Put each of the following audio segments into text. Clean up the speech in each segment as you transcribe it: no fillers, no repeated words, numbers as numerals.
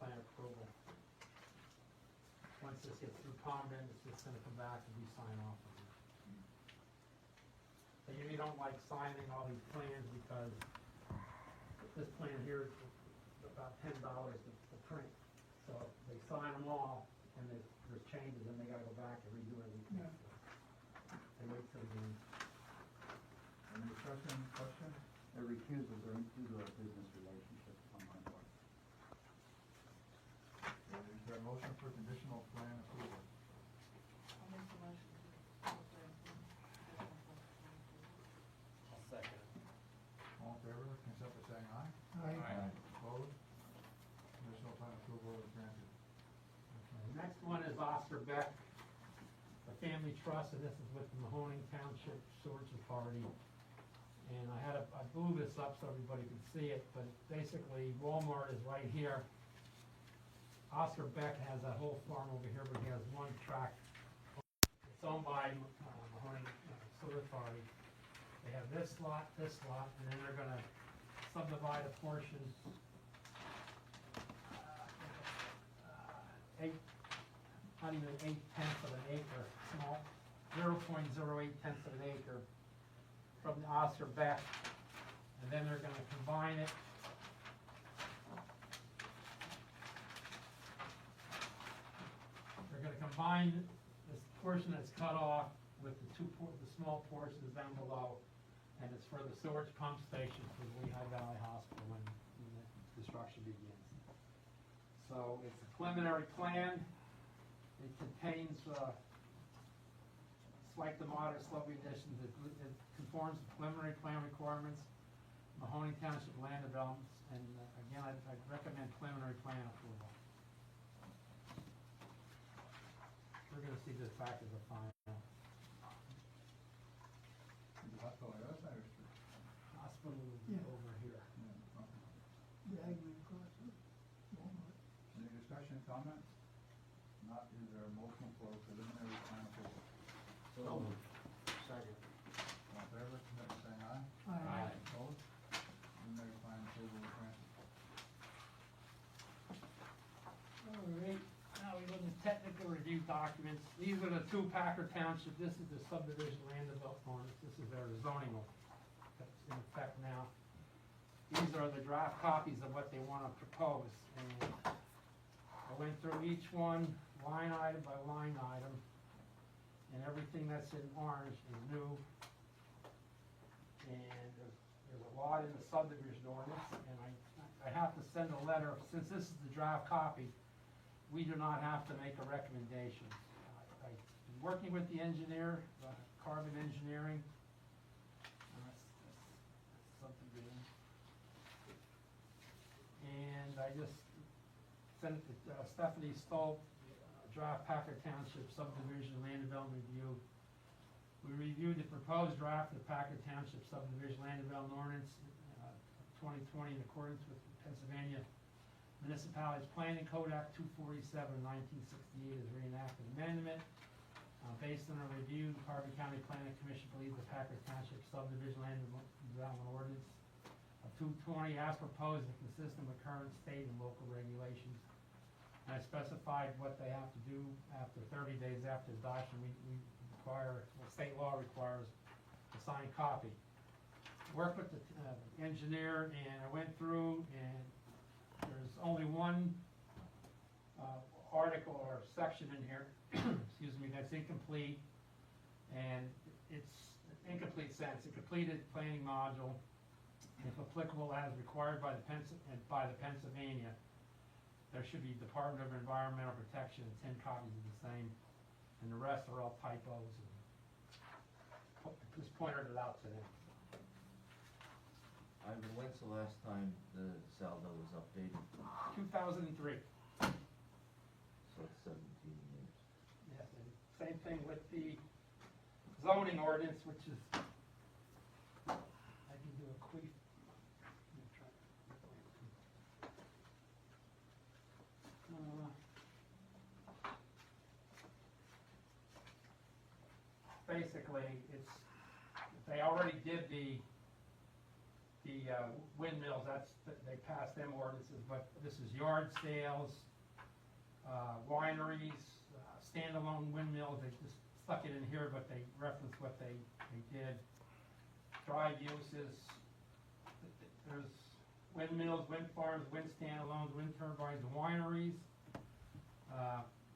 plan approval. Once this gets through ComDen, it's just gonna come back and we sign off on it. They usually don't like signing all these plans because this plan here is about $10 to print. So they sign them all, and there's changes, and they gotta go back and redo everything. So they wait till the end. Any discussion, question? Their recusals are due to a business relationship on my part. Is there a motion for conditional plan approval? I'll make the motion. I'll second it. All in favor, consent by saying aye. Aye. Opposed? Conditional plan approval is granted. The next one is Oscar Beck, a family trust, and this is with the Mahoning Township Sewerage Authority. And I blew this up so everybody could see it, but basically Walmart is right here. Oscar Beck has that whole farm over here, but he has one tract. It's owned by Mahoning Sewer Authority. They have this lot, and then they're gonna subdivide a portion. Not even 8/10 of an acre, small, 0.08 of an acre from the Oscar Beck, and then they're gonna combine it. They're gonna combine this portion that's cut off with the small portions down below, and it's for the storage pump station for the Lehigh Valley Hospital when the construction begins. So it's a preliminary plan. It contains slight to moderate sloping additions. It conforms to preliminary plan requirements, Mahoning Township land developments, and again, I'd recommend preliminary plan approval. We're gonna see this back as a final. Is the hospital on the other side or street? Hospital is Yeah. over here. Yeah, okay. Diagonally across it. Walmart. Any discussion, comments? Not, is there a motion for preliminary plan approval? So, Second. All in favor, consent by saying aye. Aye. Opposed? Preliminary plan approval is granted. All right, now we look at technical review documents. These are the two Packer Township, this is the subdivision land development ordinance, this is their zoning law that's in effect now. These are the draft copies of what they want to propose, and I went through each one, line item by line item, and everything that's in orange is new. And there's a lot in the subdivision ordinance, and I have to send a letter, since this is the draft copy, we do not have to make a recommendation. I've been working with the engineer, Carbon Engineering. That's subdivision. And I just sent it to Stephanie Stoll, draft Packer Township subdivision land development review. We reviewed the proposed draft of the Packer Township subdivision land development ordinance 2020 in accordance with Pennsylvania Municipalities Planning Code Act 247 1968 as reenacted amendment. Based on a review, the Carbon County Planning Commission believes the Packer Township subdivision land development ordinance of 220 as proposed is consistent with current state and local regulations. And I specified what they have to do after 30 days after adoption. We require, well, state law requires a signed copy. Worked with the engineer, and I went through, and there's only one article or section in here, excuse me, that's incomplete, and it's incomplete sense. A completed planning module, if applicable as required by the Pennsylvania, there should be Department of Environmental Protection and 10 copies of the same, and the rest are all typos. And just pointed it out to them. Ivan, when's the last time the saldo was updated? 2003. So it's 17 years. Yes, and same thing with the zoning ordinance, which is, I can do a quick. Basically, it's, they already did the The windmills, they passed them ordinances, but this is yard sales, wineries, standalone windmills, they just stuck it in here, but they reference what they did. Drive uses, there's windmills, wind farms, wind standalones, wind turbines, wineries,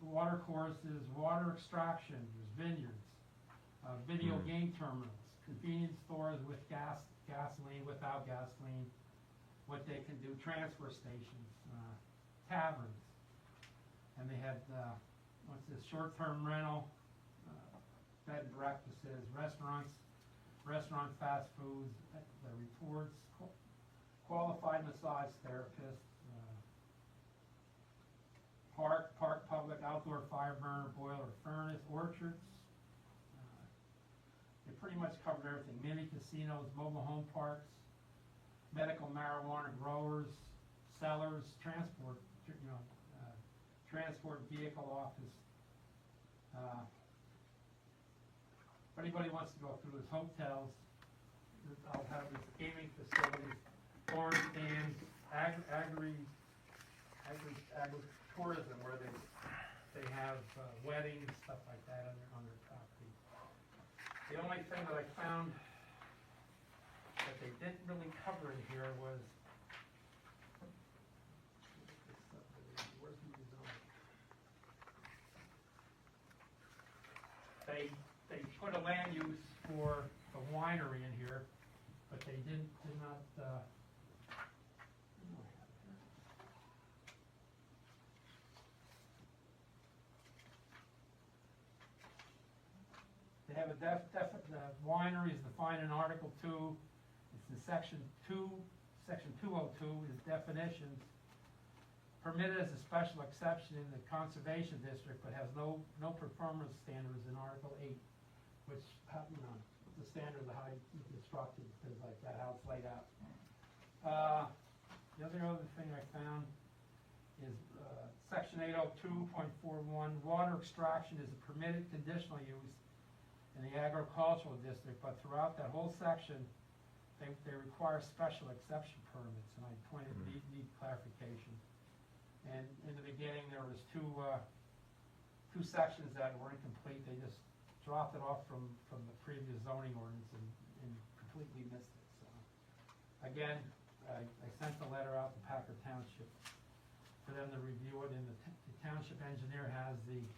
water courses, water extraction, there's vineyards, video game terminals, convenience stores with gasoline, without gasoline, what they can do, transfer stations, taverns, and they had, what's this, short-term rental, bed and breakfasts, restaurant fast foods, the reports, qualified massage therapists, park, public, outdoor fire burner, boiler, furnace, orchards. They pretty much covered everything, mini casinos, mobile home parks, medical marijuana growers, sellers, transport, transport vehicle office. If anybody wants to go through this, hotels, I'll have this gaming facilities, foreign stands, agri-tourism, where they have weddings, stuff like that on their property. The only thing that I found that they didn't really cover in here was, where's the zone? They put a land use for a winery in here, but they did not, they have a winery is defined in Article 2, it's in Section 202 is definitions, permitted as a special exception in the conservation district, but has no performance standards in Article 8, which, the standard of how you construct it, things like that, how it's laid out. The other thing I found is Section 802.41, water extraction is a permitted conditional use in the agricultural district, but throughout that whole section, they require special exception permits, and I pointed need clarification. And in the beginning, there was two sections that were incomplete. They just dropped it off from the previous zoning ordinance and completely missed it. So, again, I sent the letter out to Packer Township for them to review it, and the township engineer has these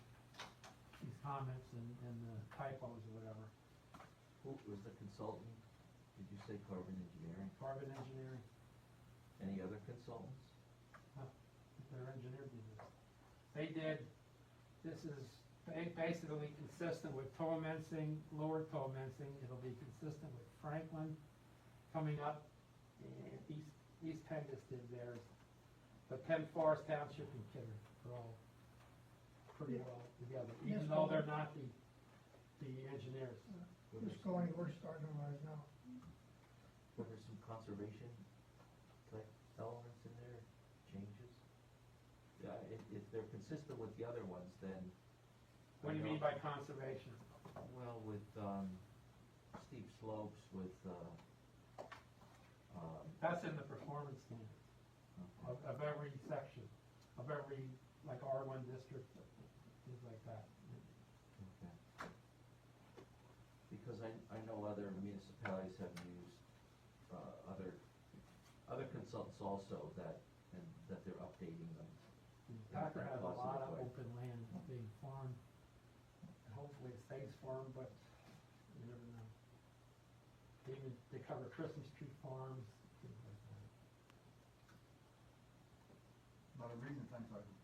comments and the typos or whatever. Who was the consultant? Did you say Carbon Engineering? Carbon Engineering, Any other consultants? their engineer did this. They did, this is basically consistent with Towamensing, Lower Towamensing. It'll be consistent with Franklin coming up, and East Pendus did theirs. But Penn Forest Township and Kidder are all pretty well together, even though they're not the engineers. Just going, we're starting right now. Were there some conservation type elements in there, changes? Yeah, if they're consistent with the other ones, then. What do you mean by conservation? Well, with steep slopes, with That's in the performance standards of every section, of every, like R1 district, things like that. Okay. Because I know other municipalities have used other consultants also that they're updating them. Packer has a Positive lot of way. open land being farmed, and hopefully it stays farmed, but you never know. They cover Christmas tree farms, things like that. Lot of reading, thanks, Michael.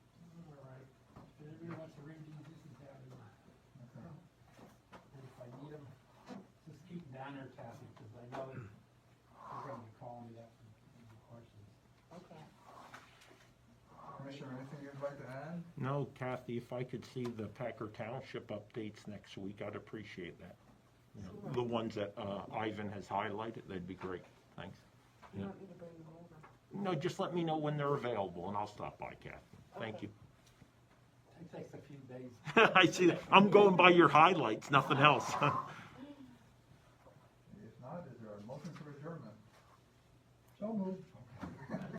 All right, if anybody wants to read these, this is down in my, Okay. and if I need them, just keep them down there, Kathy, because I know that they're gonna be calling me up with questions. Okay. Commissioner, anything you'd like to add? No, Kathy, if I could see the Packer Township updates next week, I'd appreciate that. You know, the ones that Ivan has highlighted, they'd be great. Thanks. You Yeah. want me to bring them over? No, just let me know when they're available, and I'll stop by, Kathy. Thank Okay. you. It takes a few days. I see that. I'm going by your highlights, nothing else. If not, is there a motion for adjournment? So moved.